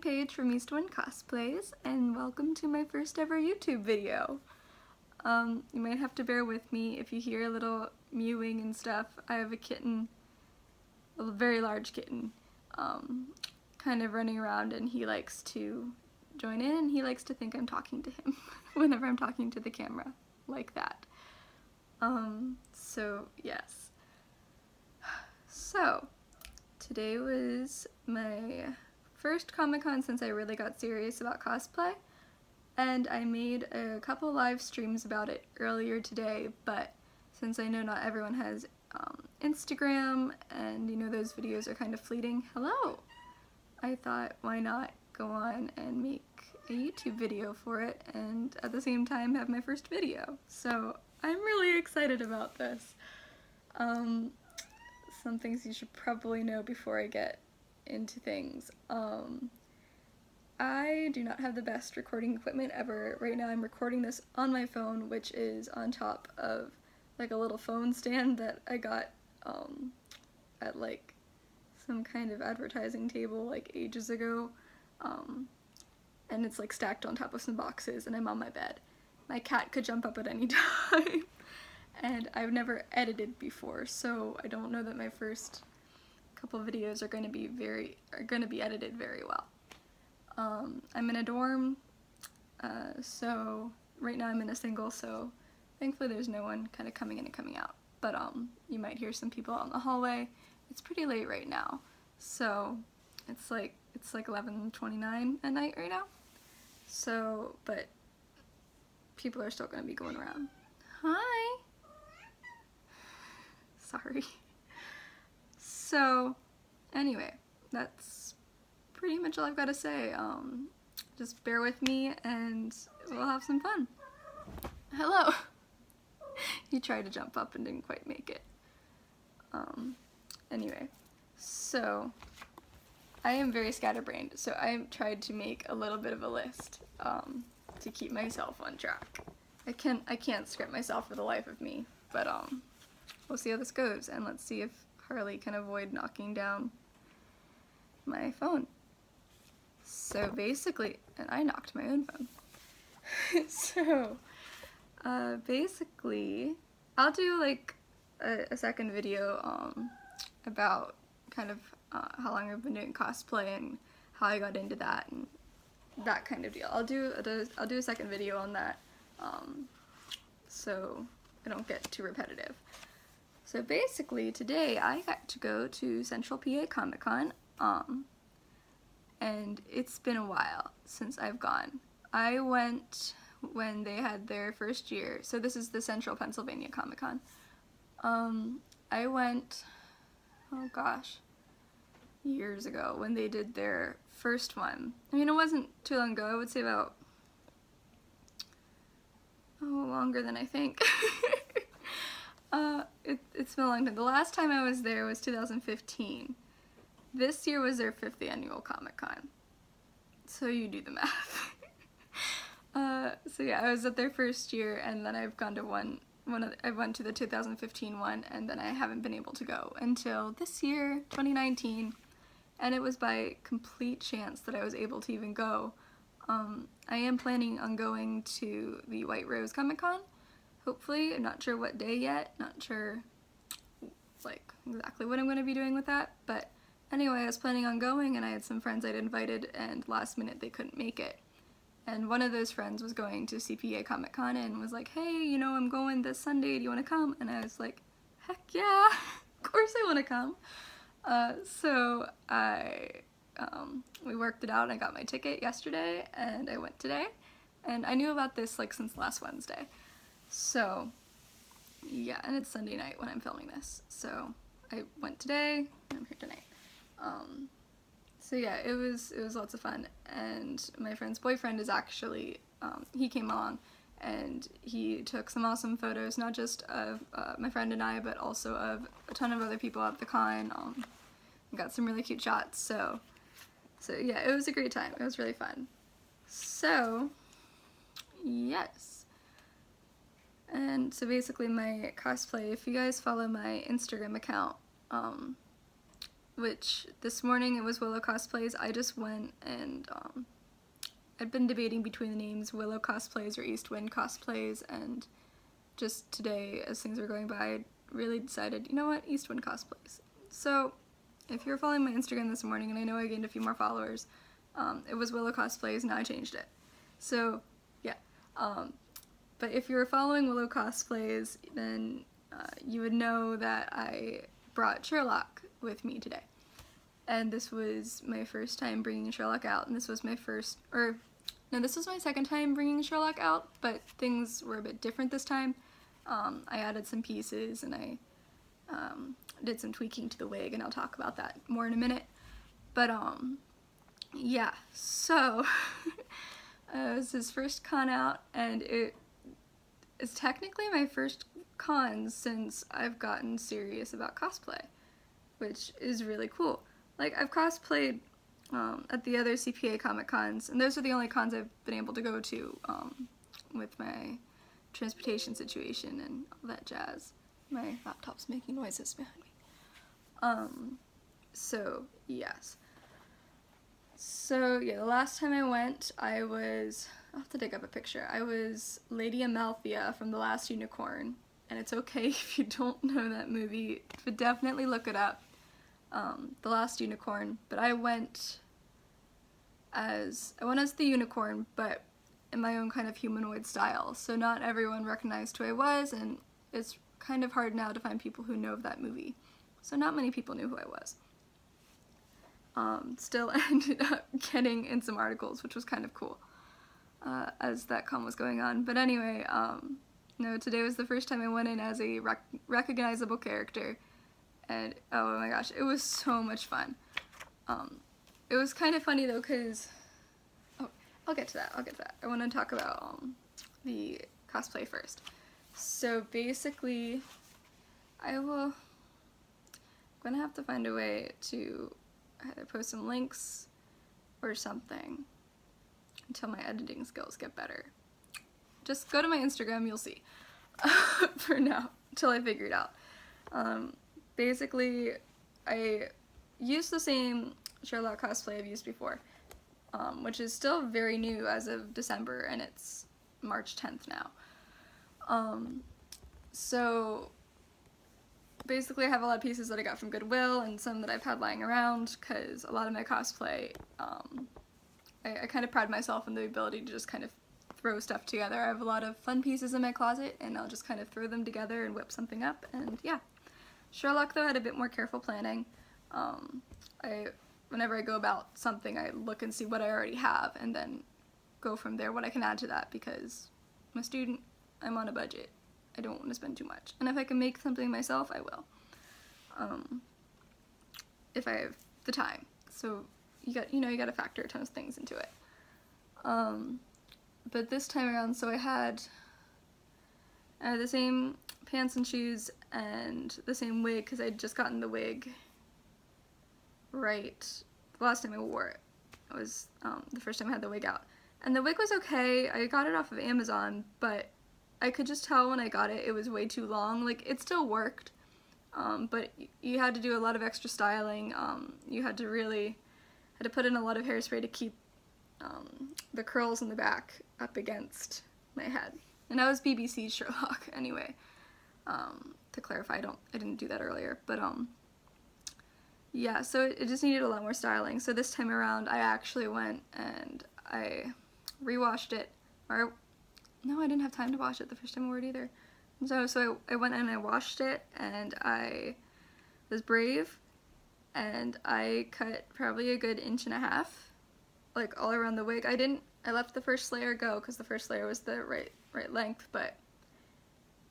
Paige from East Wind Cosplays, and welcome to my first ever YouTube video. You might have to bear with me if you hear a little mewing and stuff. I have a kitten, a very large kitten, kind of running around, and he likes to join in, and he likes to think I'm talking to him whenever I'm talking to the camera, like that. So yes. So, today was my first Comic-Con since I really got serious about cosplay, and I made a couple live streams about it earlier today, but since I know not everyone has Instagram, and you know those videos are kind of fleeting, hello! I thought, why not go on and make a YouTube video for it, and at the same time have my first video. So I'm really excited about this. Some things you should probably know before I get into things. I do not have the best recording equipment ever. Right now I'm recording this on my phone, which is on top of like a little phone stand that I got at like some kind of advertising table like ages ago. And it's like stacked on top of some boxes, and I'm on my bed. My cat could jump up at any time. And I've never edited before, so I don't know that my first couple videos are going to be edited very well. I'm in a dorm, so right now I'm in a single, so thankfully there's no one kind of coming in and coming out. But you might hear some people out in the hallway. It's pretty late right now, so it's like 11:29 at night right now. So, but people are still going to be going around. Hi. Sorry. So, anyway, that's pretty much all I've got to say. Just bear with me and we'll have some fun. Hello! He tried to jump up and didn't quite make it. Anyway, so I am very scatterbrained, so I tried to make a little bit of a list to keep myself on track. I can't script myself for the life of me, but we'll see how this goes, and let's see if Harley can avoid knocking down my phone. So basically, and I knocked my own phone. So basically, I'll do like a second video about kind of how long I've been doing cosplay and how I got into that and that kind of deal. I'll do a second video on that, so I don't get too repetitive. So basically, today I got to go to Central PA Comic-Con, and it's been a while since I've gone. I went when they had their first year, so this is the Central Pennsylvania Comic-Con. I went, oh gosh, years ago when they did their first one. I mean, it wasn't too long ago. I would say about, longer than I think. It's been a long time. The last time I was there was 2015. This year was their 5th annual Comic-Con. So you do the math. So yeah, I was at their first year, and then I've gone to I went to the 2015 one, and then I haven't been able to go until this year, 2019, and it was by complete chance that I was able to even go. I am planning on going to the White Rose Comic-Con, hopefully. I'm not sure what day yet, not sure like exactly what I'm going to be doing with that, but anyway, I was planning on going, and I had some friends I'd invited, and last minute they couldn't make it. And one of those friends was going to CPA Comic-Con and was like, hey, you know, I'm going this Sunday, do you want to come? And I was like, heck yeah, of course I want to come. So we worked it out, and I got my ticket yesterday, and I went today. And I knew about this like since last Wednesday. So yeah, and it's Sunday night when I'm filming this. So I went today, and I'm here tonight. So yeah, it was lots of fun, and my friend's boyfriend is actually, he came along, and he took some awesome photos, not just of my friend and I, but also of a ton of other people at the con, and got some really cute shots, so yeah, it was a great time. It was really fun. So, yes. And so basically my cosplay, if you guys follow my Instagram account, which this morning it was Willow Cosplays. I just went and I'd been debating between the names Willow Cosplays or Eastwind Cosplays, and just today, as things were going by, I really decided, you know what, Eastwind Cosplays. So if you're following my Instagram this morning, and I know I gained a few more followers, it was Willow Cosplays, now I changed it. So yeah, but if you're following Willow Cosplays, then you would know that I brought Sherlock with me today. And this was my first time bringing Sherlock out, and this was my this was my second time bringing Sherlock out, but things were a bit different this time. I added some pieces, and I did some tweaking to the wig, and I'll talk about that more in a minute. But yeah, so it was his first con out, and it is technically my first con since I've gotten serious about cosplay, which is really cool. Like, I've cosplayed at the other CPA Comic Cons, and those are the only cons I've been able to go to with my transportation situation and all that jazz. My laptop's making noises behind me. So, yes. So, yeah, the last time I went, I'll have to dig up a picture. I was Lady Amalthea from The Last Unicorn, and it's okay if you don't know that movie, but definitely look it up. The Last Unicorn, but I went as the unicorn, but in my own kind of humanoid style, so not everyone recognized who I was, and it's kind of hard now to find people who know of that movie, so not many people knew who I was. Still ended up getting in some articles, which was kind of cool, as that con was going on, but anyway, no, today was the first time I went in as a recognizable character. And oh my gosh, it was so much fun. It was kind of funny though, because I'll get to that. I want to talk about the cosplay first. So basically, I'm gonna have to find a way to either post some links or something until my editing skills get better. Just go to my Instagram, you'll see. For now, till I figure it out. Basically, I used the same Sherlock cosplay I've used before, which is still very new as of December, and it's March 10th now. So basically I have a lot of pieces that I got from Goodwill and some that I've had lying around, because a lot of my cosplay, I kind of pride myself in the ability to just kind of throw stuff together. I have a lot of fun pieces in my closet, and I'll just kind of throw them together and whip something up, and yeah. Sherlock, though, had a bit more careful planning. Whenever I go about something, I look and see what I already have, and then go from there what I can add to that, because I'm a student, I'm on a budget, I don't want to spend too much. And if I can make something myself, I will. If I have the time. So, you gotta factor a ton of things into it. But this time around, so I had the same pants and shoes and the same wig, because I'd just gotten the wig right the last time I wore it. It was the first time I had the wig out. And the wig was okay. I got it off of Amazon, but I could just tell when I got it, it was way too long. Like, it still worked, but you had to do a lot of extra styling. You had to put in a lot of hairspray to keep the curls in the back up against my head. And I was BBC Sherlock anyway. To clarify, I didn't do that earlier, but yeah, so it just needed a lot more styling. So this time around, I actually went and I rewashed it, or no, I didn't have time to wash it the first time I wore it either. So I went and I washed it, and I was brave, and I cut probably a good 1.5 inches, like all around the wig. I left the first layer go, because the first layer was the right length, but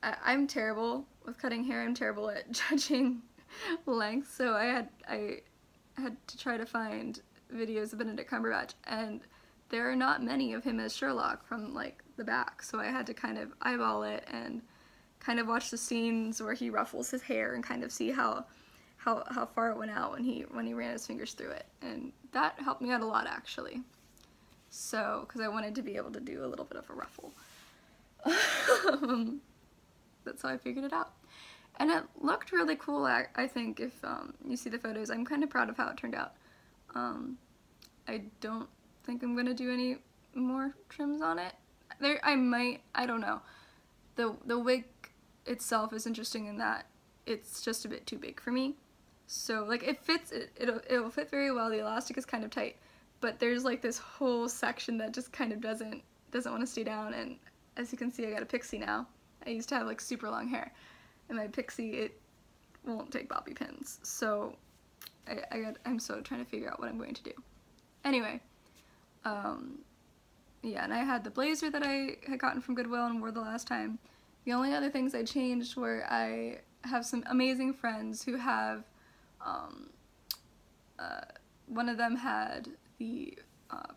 I'm terrible with cutting hair. I'm terrible at judging length, so I had to try to find videos of Benedict Cumberbatch, and there are not many of him as Sherlock from like the back, so I had to kind of eyeball it and kind of watch the scenes where he ruffles his hair and kind of see how far it went out when he ran his fingers through it, and that helped me out a lot actually. So, because I wanted to be able to do a little bit of a ruffle. That's how I figured it out. And it looked really cool, I think, if you see the photos. I'm kind of proud of how it turned out. I don't think I'm going to do any more trims on it. I might, I don't know. The wig itself is interesting in that it's just a bit too big for me. So, like, it fits, it'll fit very well. The elastic is kind of tight, but there's, like, this whole section that just kind of doesn't want to stay down, and as you can see, I got a pixie now. I used to have, like, super long hair, and my pixie, it won't take bobby pins, so I'm still trying to figure out what I'm going to do. Anyway, yeah, and I had the blazer that I had gotten from Goodwill and wore the last time. The only other things I changed were I have some amazing friends who have, one of them had the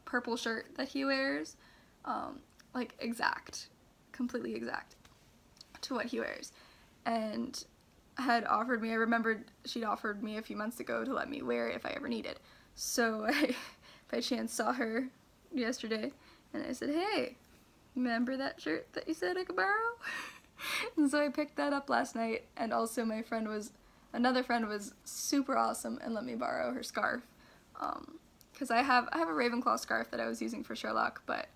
purple shirt that he wears, like completely exact to what he wears, and had offered me, I remembered she'd offered me a few months ago to let me wear it if I ever needed. So I, by chance, saw her yesterday, and I said, hey, remember that shirt that you said I could borrow? And so I picked that up last night, and also another friend was super awesome and let me borrow her scarf. Because I have a Ravenclaw scarf that I was using for Sherlock, but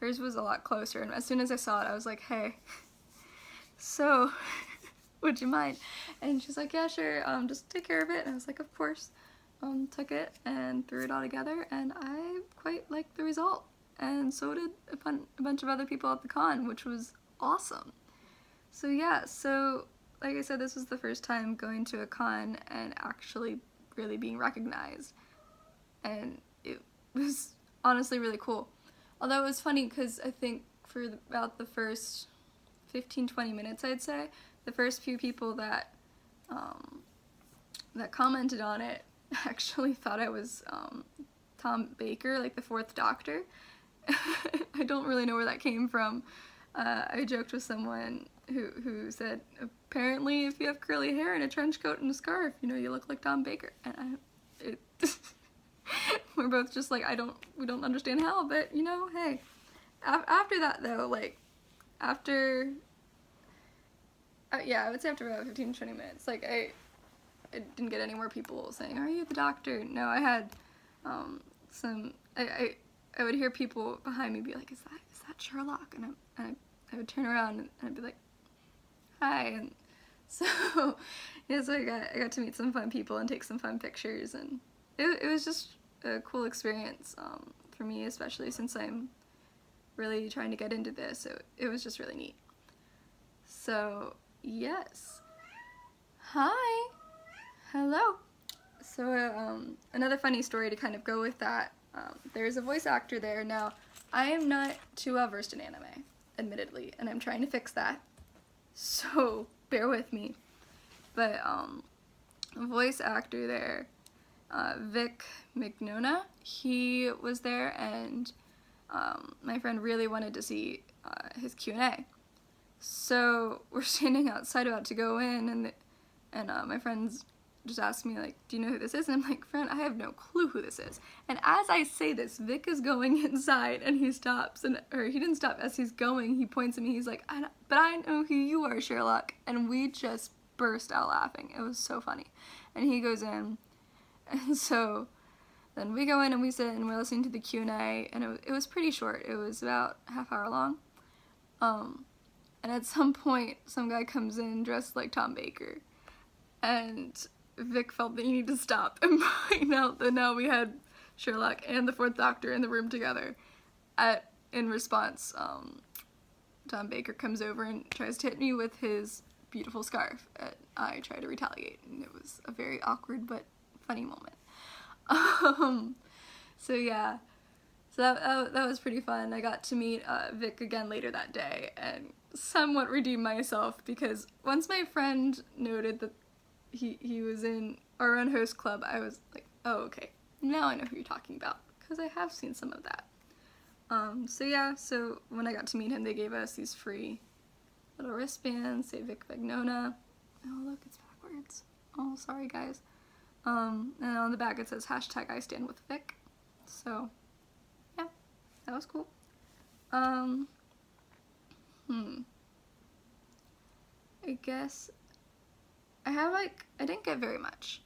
hers was a lot closer, and as soon as I saw it, I was like, hey, so, would you mind? And she's like, yeah, sure, just take care of it. And I was like, of course. Took it and threw it all together, and I quite liked the result. And so did a bunch of other people at the con, which was awesome. So yeah, so like I said, this was the first time going to a con and actually really being recognized. And it was honestly really cool. Although it was funny because I think for about the first 15-20 minutes, I'd say, the first few people that commented on it actually thought I was Tom Baker, like the Fourth Doctor. I don't really know where that came from. I joked with someone who said, apparently if you have curly hair and a trench coat and a scarf, you know, you look like Tom Baker. And we're both just like, we don't understand how, but you know, hey. After that though, like, after, yeah, I would say after about 15-20 minutes, like, I didn't get any more people saying, are you the doctor? No, I had I would hear people behind me be like, is that Sherlock? And I would turn around and I'd be like, hi. And so, yeah, so I got to meet some fun people and take some fun pictures, and it was just a cool experience for me, especially since I'm really trying to get into this, so it was just really neat. So, yes. Hi! Hello! So, another funny story to kind of go with that, there's a voice actor there. Now, I am not too well versed in anime, admittedly, and I'm trying to fix that, so bear with me. But, a voice actor there, Vic Mignogna, he was there, and my friend really wanted to see his Q&A. So we're standing outside about to go in, and my friends just asked me, like, do you know who this is? And I'm like, friend, I have no clue who this is. And as I say this, Vic is going inside, and he stops, or he didn't stop. As he's going, he points at me, he's like, but I know who you are, Sherlock. And we just burst out laughing. It was so funny. And he goes in, and so then we go in and we sit and we're listening to the Q&A, and it was pretty short. It was about a half hour long. And at some point, some guy comes in dressed like Tom Baker, and Vic felt that he needed to stop and point out that now we had Sherlock and the Fourth Doctor in the room together. In response, Tom Baker comes over and tries to hit me with his beautiful scarf. I try to retaliate, and it was a very awkward but funny moment. So yeah, so that was pretty fun. I got to meet Vic again later that day and somewhat redeem myself, because once my friend noted that he was in our own host club, I was like, oh, okay, now I know who you're talking about, because I have seen some of that. So yeah, so when I got to meet him, they gave us these free little wristbands, say Vic Mignogna. Oh, look, it's backwards. Oh, sorry, guys. And on the back it says hashtag I stand with Vic. So, yeah, that was cool. I guess I didn't get very much,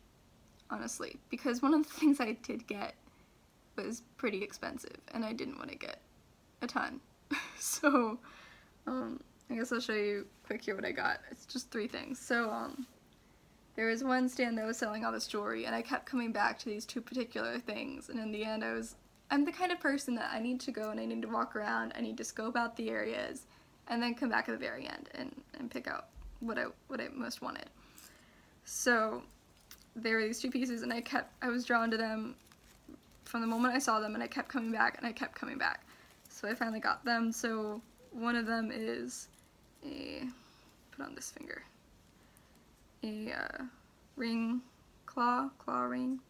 honestly, because one of the things I did get was pretty expensive, and I didn't want to get a ton. So, I guess I'll show you quick here what I got. It's just 3 things. So, there was one stand that was selling all this jewelry, and I kept coming back to these 2 particular things, and in the end I'm the kind of person that I need to go and I need to walk around, I need to scope out the areas, and then come back at the very end and pick out what I most wanted. So there were these 2 pieces, and I was drawn to them from the moment I saw them, and I kept coming back, and I kept coming back. So I finally got them. So one of them is put on this finger, a ring, claw ring,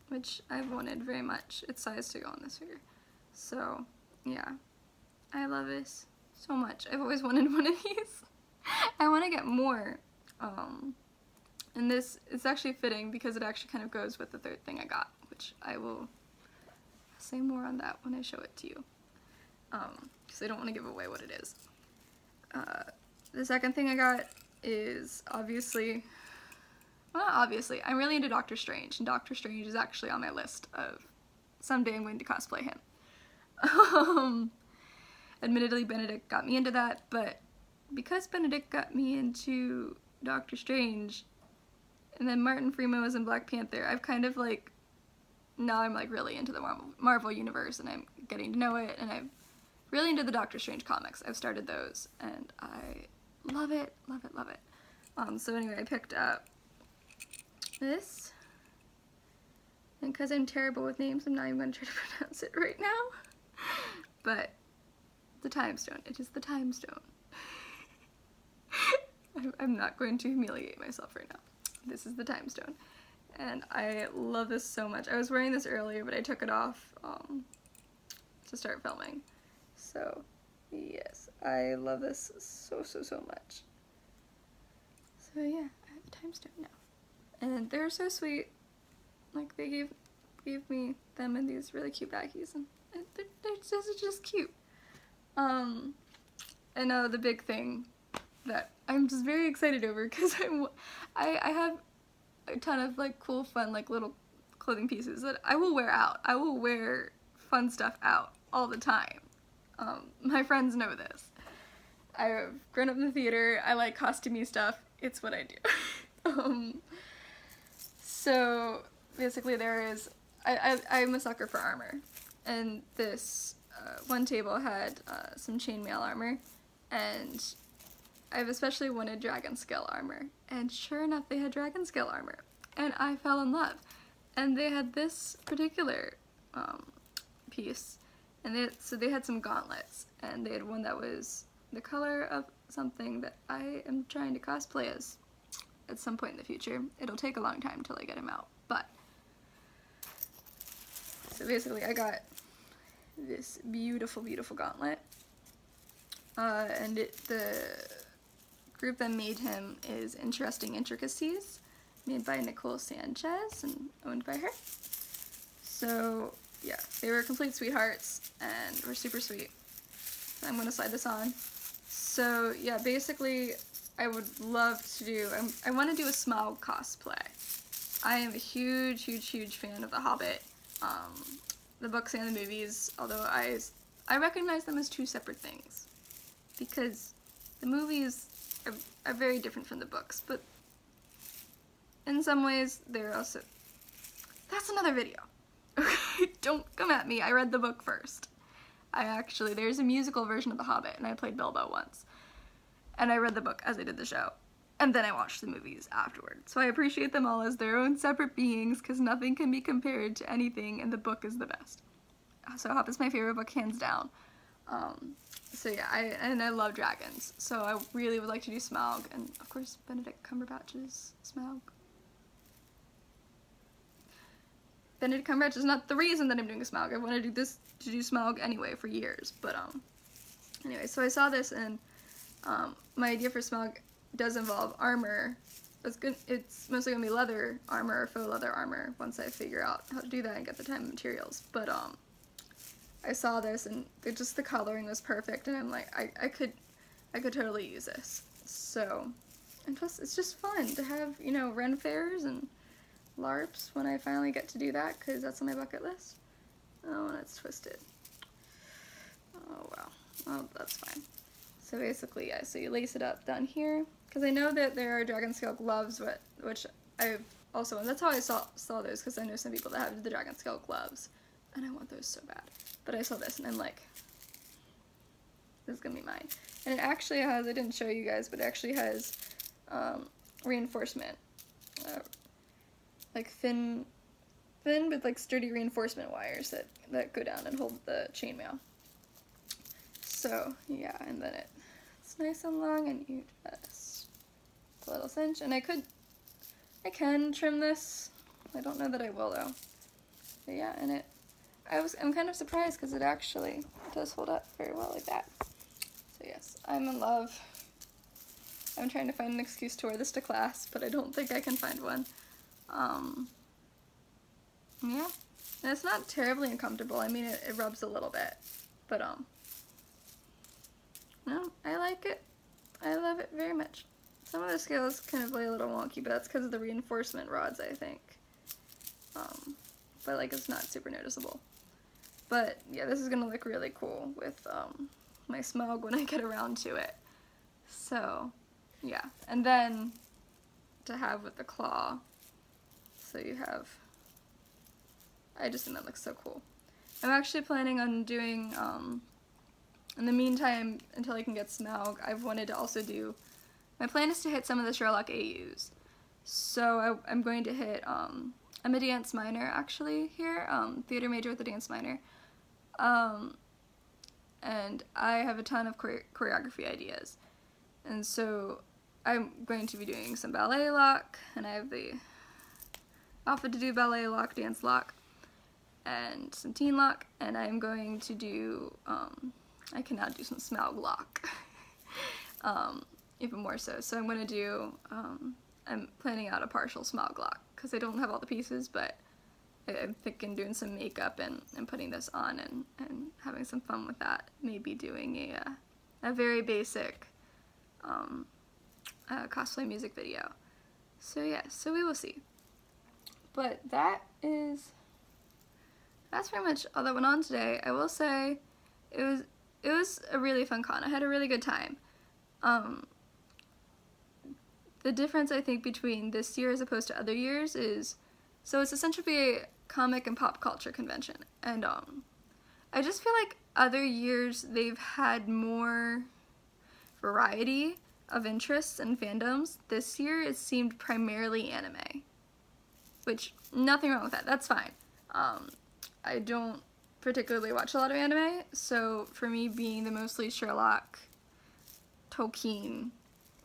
which I've wanted very much. It's sized to go on this finger. So yeah, I love this so much. I've always wanted one of these. I want to get more. And this is actually fitting because it actually kind of goes with the 3rd thing I got, which I will say more on that when I show it to you. Because I don't want to give away what it is. The 2nd thing I got is obviously, well, not obviously, I'm really into Doctor Strange, and Doctor Strange is actually on my list of someday I'm going to cosplay him. Admittedly, Benedict got me into that, but because Benedict got me into Doctor Strange, and then Martin Freeman was in Black Panther, I've kind of like, now I'm like really into the Marvel universe, and I'm getting to know it, and I'm really into the Doctor Strange comics. I've started those, and I love it, love it, love it. So anyway, I picked up this, and because I'm terrible with names, I'm not even going to try to pronounce it right now, but the Time Stone. It is the Time Stone. I'm not going to humiliate myself right now. This is the Time Stone, and I love this so much. I was wearing this earlier, but I took it off to start filming. So yes, I love this so much. So yeah, I have a Time Stone now, and they're so sweet. Like, they gave me them in these really cute baggies, and they're just cute. And now the big thing that I'm just very excited over, because I have a ton of like cool, fun, like little clothing pieces that I will wear out. I will wear fun stuff out all the time. My friends know this. I've grown up in the theater. I like costumey stuff. It's what I do. So basically I'm a sucker for armor, and this one table had some chainmail armor, and I've especially wanted Dragonscale armor, and sure enough they had Dragonscale armor, and I fell in love. And they had this particular piece, and they had some gauntlets, and they had one that was the color of something that I am trying to cosplay as at some point in the future. It'll take a long time till I get him out, but so basically I got this beautiful gauntlet, and the group that made him is Interesting Intricacies, made by Nicole Sanchez and owned by her. So yeah, they were complete sweethearts and were super sweet. I'm gonna slide this on. So yeah, basically I would love to do, I want to do a Smaug cosplay. I am a huge fan of The Hobbit, the books and the movies, although I recognize them as 2 separate things, because the movies are very different from the books, but in some ways they're also, that's another video. Okay, don't come at me, I read the book first. There's a musical version of The Hobbit, and I played Bilbo once, and I read the book as I did the show, and then I watched the movies afterward. So I appreciate them all as their own separate beings, because nothing can be compared to anything, and the book is the best. So Hobbit's my favorite book, hands down. So yeah, I love dragons, so I really would like to do Smaug, and of course Benedict Cumberbatch is Smaug. Benedict Cumberbatch is not the reason that I'm doing a Smaug. I wanted to do Smaug anyway for years, but anyway, so I saw this, and my idea for Smaug does involve armor. It's mostly gonna be leather armor or faux leather armor once I figure out how to do that and get the time and materials. But I saw this, and just the coloring was perfect, and I'm like, I could totally use this. So And plus, it's just fun to have, you know, Ren fairs and LARPs when I finally get to do that, because that's on my bucket list. Oh, and it's twisted. Oh, wow. Well, that's fine. So basically, yeah, so you lace it up down here, because I know that there are Dragonscale gloves, which I've also, and that's how I saw those, because I know some people that have the Dragonscale gloves, and I want those so bad. But I saw this, and I'm like, this is gonna be mine. And it actually has, I didn't show you guys, but it actually has reinforcement, like thin but like sturdy reinforcement wires that go down and hold the chainmail. So yeah, and then it's nice and long, and you just a little cinch. And I can trim this. I don't know that I will though. But yeah, and I'm kind of surprised because it actually does hold up very well like that. So yes, I'm in love. I'm trying to find an excuse to wear this to class, but I don't think I can find one. Yeah, and it's not terribly uncomfortable. I mean, it rubs a little bit, but no, I like it. I love it very much. Some of the scales kind of lay a little wonky, but that's because of the reinforcement rods, I think. But like, it's not super noticeable. But yeah, this is gonna look really cool with my smog when I get around to it. So yeah, and then to have with the claw, so you have, I just think that looks so cool. I'm actually planning on doing, in the meantime, until I can get Smaug, I've wanted to also do, my plan is to hit some of the Sherlock AUs. So I'm going to hit, I'm a dance minor actually here, theater major with a dance minor. And I have a ton of choreography ideas. And so I'm going to be doing some ballet lock, and I have the outfit to do ballet lock, dance lock, and some teen lock, and I'm going to do, I can now do some Smaug lock, even more so. So I'm going to do, I'm planning out a partial Smaug lock, because I don't have all the pieces, but I'm thinking doing some makeup and putting this on and having some fun with that. Maybe doing a very basic cosplay music video. So yeah, so we will see. But that's pretty much all that went on today. I will say it was a really fun con. I had a really good time. The difference I think between this year as opposed to other years is, so it's essentially a comic and pop culture convention, and I just feel like other years they've had more variety of interests and fandoms. This year it seemed primarily anime, which, nothing wrong with that, that's fine. I don't particularly watch a lot of anime, so for me, being the mostly Sherlock, Tolkien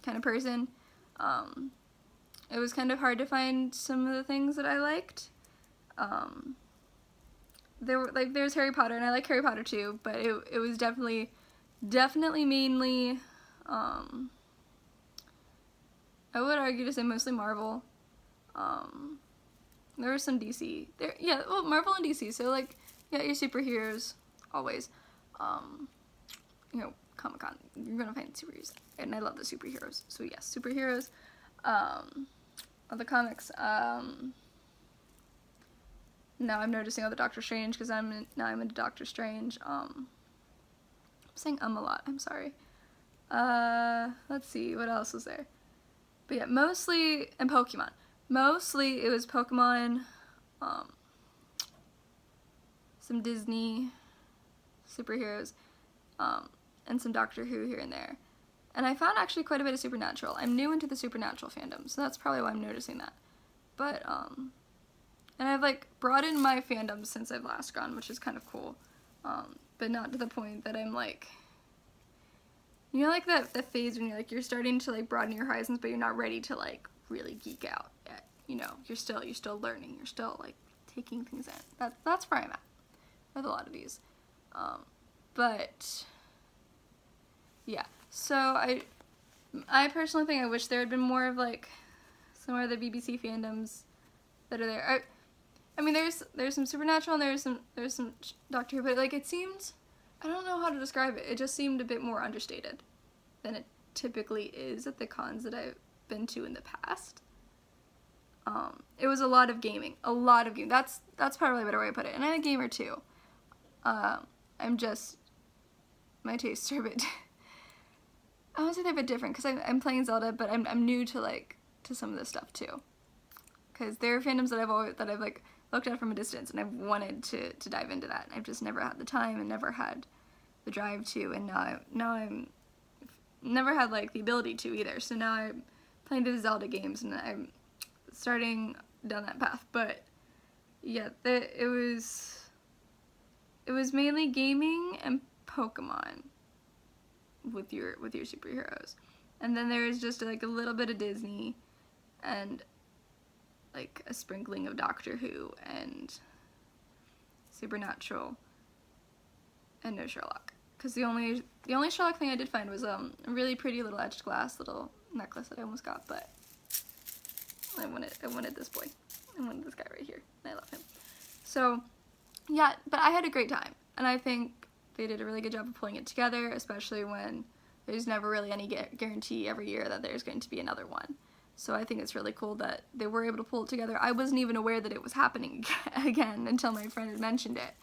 kind of person, it was kind of hard to find some of the things that I liked. There's Harry Potter, and I like Harry Potter too, but it was definitely mainly, I would argue to say mostly Marvel. There was some DC there, yeah, well, Marvel and DC, so like, yeah, your superheroes, always. You know, Comic-Con, you're gonna find superheroes, and I love the superheroes, so yes, superheroes. Other comics, now I'm noticing other Doctor Strange, because now I'm into Doctor Strange. I'm saying a lot, I'm sorry. Let's see, what else was there? But yeah, mostly, and Pokemon. Mostly it was Pokemon, some Disney superheroes, and some Doctor Who here and there. And I found actually quite a bit of Supernatural. I'm new into the Supernatural fandom, so that's probably why I'm noticing that. But, and I've, like, broadened my fandom since I've last gone, which is kind of cool. But not to the point that I'm, like, you know, like, that phase when you're starting to, like, broaden your horizons, but you're not ready to, like, really geek out yet. You know, you're still learning, you're still, like, taking things in. That's where I'm at with a lot of these. But, yeah. So, I personally think I wish there had been more of, like, some of the BBC fandoms that are there. I mean, there's some Supernatural and there's some Doctor Who, but, like, it seemed, I don't know how to describe it, it just seemed a bit more understated than it typically is at the cons that I've been to in the past. It was a lot of gaming. That's probably a better way to put it. And I'm a gamer too. I'm just, my tastes are a bit, I won't say they're a bit different, because I'm playing Zelda, but I'm new to, like, to some of this stuff too. Because there are fandoms that I've like, looked at from a distance, and I've wanted to dive into that. I've just never had the time and never had the drive to, and now I'm never had, like, the ability to either. So now I'm playing the Zelda games, and I'm starting down that path. But yeah, it was mainly gaming and Pokemon with your superheroes, and then there's just like a little bit of Disney and like a sprinkling of Doctor Who and Supernatural, and no Sherlock, because the only Sherlock thing I did find was a really pretty little etched glass little necklace that I almost got, but I wanted this boy. I wanted this guy right here, and I love him. So yeah, but I had a great time, and I think they did a really good job of pulling it together, especially when there's never really any guarantee every year that there's going to be another one. So I think it's really cool that they were able to pull it together. I wasn't even aware that it was happening again until my friend had mentioned it.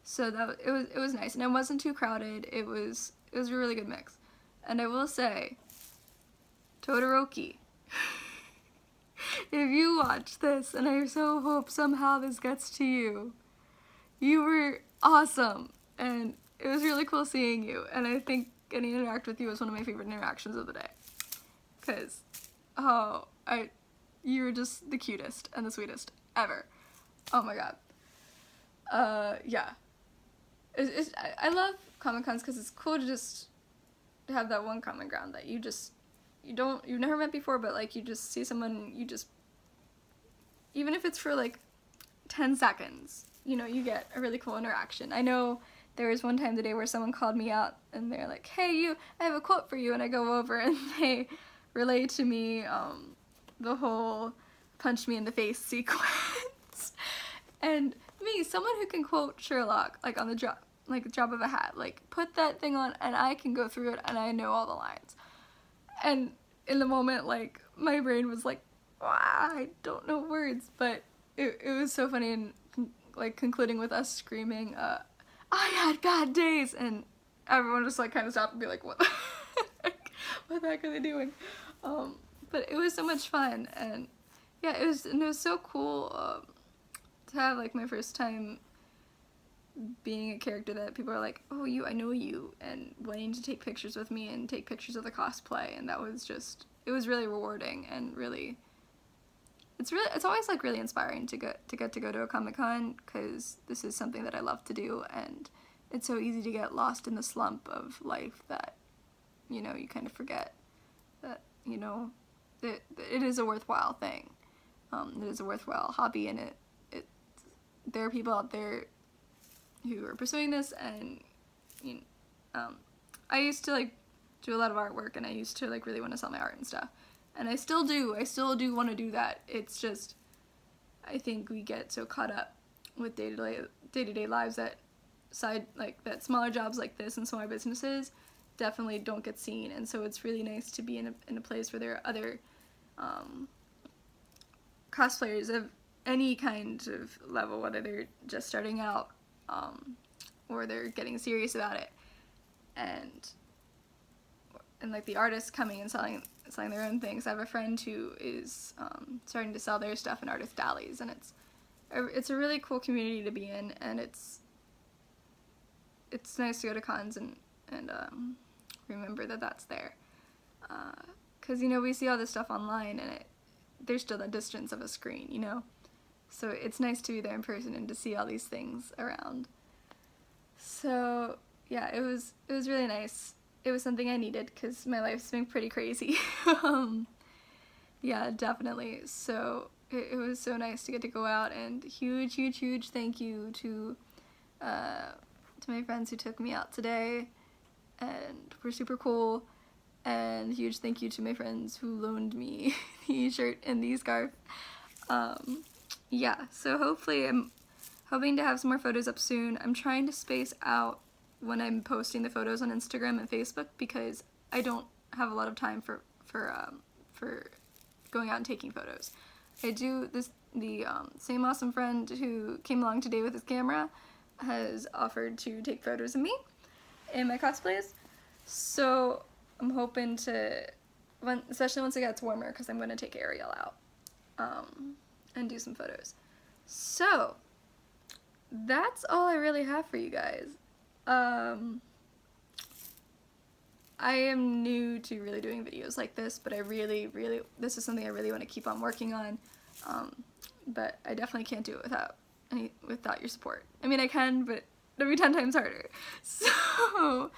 So it was nice, and it wasn't too crowded. It was a really good mix. And I will say, Todoroki, if you watch this, and I so hope somehow this gets to you, you were awesome, and it was really cool seeing you, and I think getting to interact with you was one of my favorite interactions of the day, because, you were just the cutest and the sweetest ever. Oh my god. Yeah. I love Comic-Cons because it's cool to just have that one common ground that you've never met before, but like you just see someone, even if it's for like 10 seconds, you get a really cool interaction. I know there was one time today where someone called me out and they're like, hey, I have a quote for you, and I go over and they relay to me the whole punch me in the face sequence. And me, someone who can quote Sherlock, like on the drop of a hat, like put that thing on and I can go through it and I know all the lines. And in the moment, like, my brain was like, I don't know words, but it was so funny, and like concluding with us screaming, I had bad days, and everyone just like kind of stopped and be like, what the heck are they doing? But it was so much fun, and yeah, it was so cool to have like my first time being a character that people are like, oh, I know you, and wanting to take pictures with me and take pictures of the cosplay, and that was just, it was really rewarding, and really, it's always like really inspiring to get to go to a Comic-Con, because this is something that I love to do, and it's so easy to get lost in the slump of life that, you kind of forget that, it is a worthwhile thing. It is a worthwhile hobby, and there are people out there who are pursuing this, and I used to like do a lot of artwork, and I used to like really want to sell my art and stuff, and I still do want to do that. It's just, I think we get so caught up with day-to-day lives that that smaller jobs like this and smaller businesses definitely don't get seen, and so it's really nice to be in a place where there are other cosplayers of any kind of level, whether they're just starting out or they're getting serious about it, and like the artists coming and selling their own things. I have a friend who is starting to sell their stuff in artist alleys, and it's a really cool community to be in, and it's nice to go to cons and remember that that's there, because we see all this stuff online, and there's still that distance of a screen, so it's nice to be there in person and to see all these things around. So yeah, it was really nice. It was something I needed, because my life's been pretty crazy. Yeah, definitely. So it was so nice to get to go out, and huge thank you to my friends who took me out today and were super cool, and huge thank you to my friends who loaned me the shirt and the scarf. Yeah, so hopefully I'm hoping to have some more photos up soon. I'm trying to space out when I'm posting the photos on Instagram and Facebook, because I don't have a lot of time for going out and taking photos. I do this, the same awesome friend who came along today with his camera has offered to take photos of me in my cosplays. So I'm hoping to, especially once it gets warmer, because I'm going to take Ariel out and do some photos. So that's all I really have for you guys. I am new to really doing videos like this, but this is something I really want to keep on working on. But I definitely can't do it without your support. I mean, I can, but it'll be 10 times harder. So,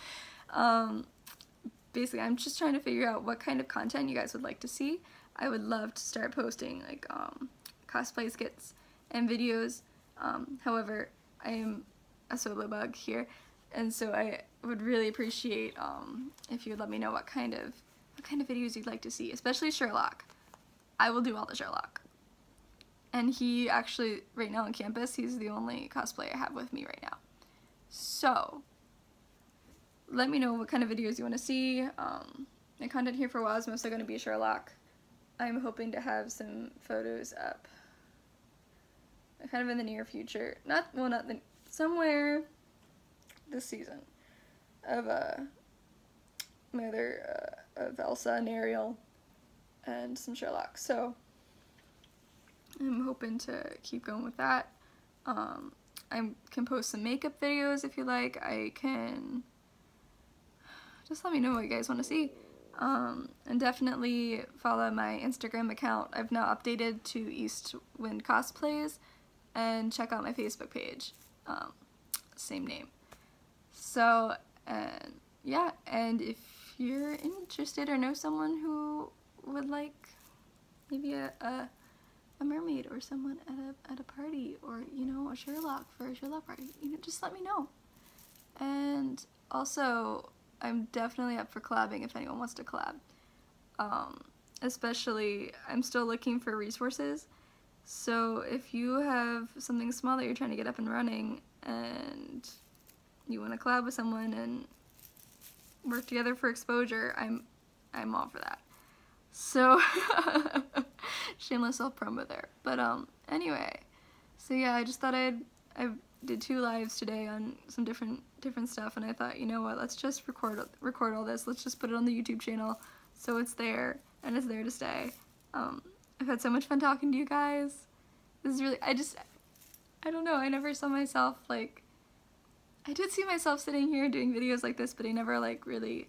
basically, I'm just trying to figure out what kind of content you guys would like to see. I would love to start posting, like, cosplay skits and videos. However, I am a solo bug here, and so I would really appreciate, if you would let me know what kind of videos you'd like to see, especially Sherlock. I will do all the Sherlock. And he actually, right now on campus, he's the only cosplay I have with me right now. So, let me know what kind of videos you want to see. My content here for a while is mostly going to be Sherlock. I'm hoping to have some photos up kind of in the near future. Somewhere this season of my other, of Elsa and Ariel and some Sherlock. So, I'm hoping to keep going with that. I can post some makeup videos if you like. I can just let me know what you guys want to see. And definitely follow my Instagram account. I've now updated to Eastwind Cosplays, and check out my Facebook page. Same name. So, and yeah, and if you're interested or know someone who would like maybe a mermaid or someone at a party, or, you know, a Sherlock for a Sherlock party, you know, just let me know. And also, I'm definitely up for collabing if anyone wants to collab. Especially, I'm still looking for resources. So if you have something small that you're trying to get up and running and you want to collab with someone and work together for exposure, I'm all for that. So shameless self promo there. But anyway, so yeah, I just thought I did 2 lives today on some different stuff, and I thought, you know what, let's just record all this. Let's just put it on the YouTube channel so it's there and it's there to stay. I've had so much fun talking to you guys. This is really, I don't know, I never saw myself, like, I did see myself sitting here doing videos like this, but I never, like, really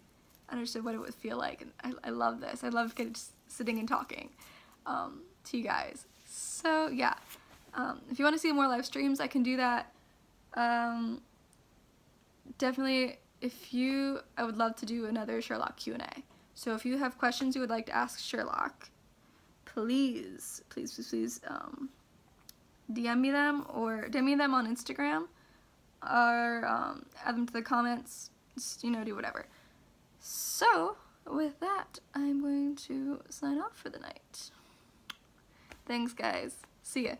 understood what it would feel like, and I love this. I love just sitting and talking to you guys. So, yeah. If you want to see more live streams, I can do that. Definitely, I would love to do another Sherlock Q&A. So if you have questions you would like to ask Sherlock, please DM me them, or DM me them on Instagram, or add them to the comments, just, you know, do whatever. So, with that, I'm going to sign off for the night. Thanks, guys. See ya.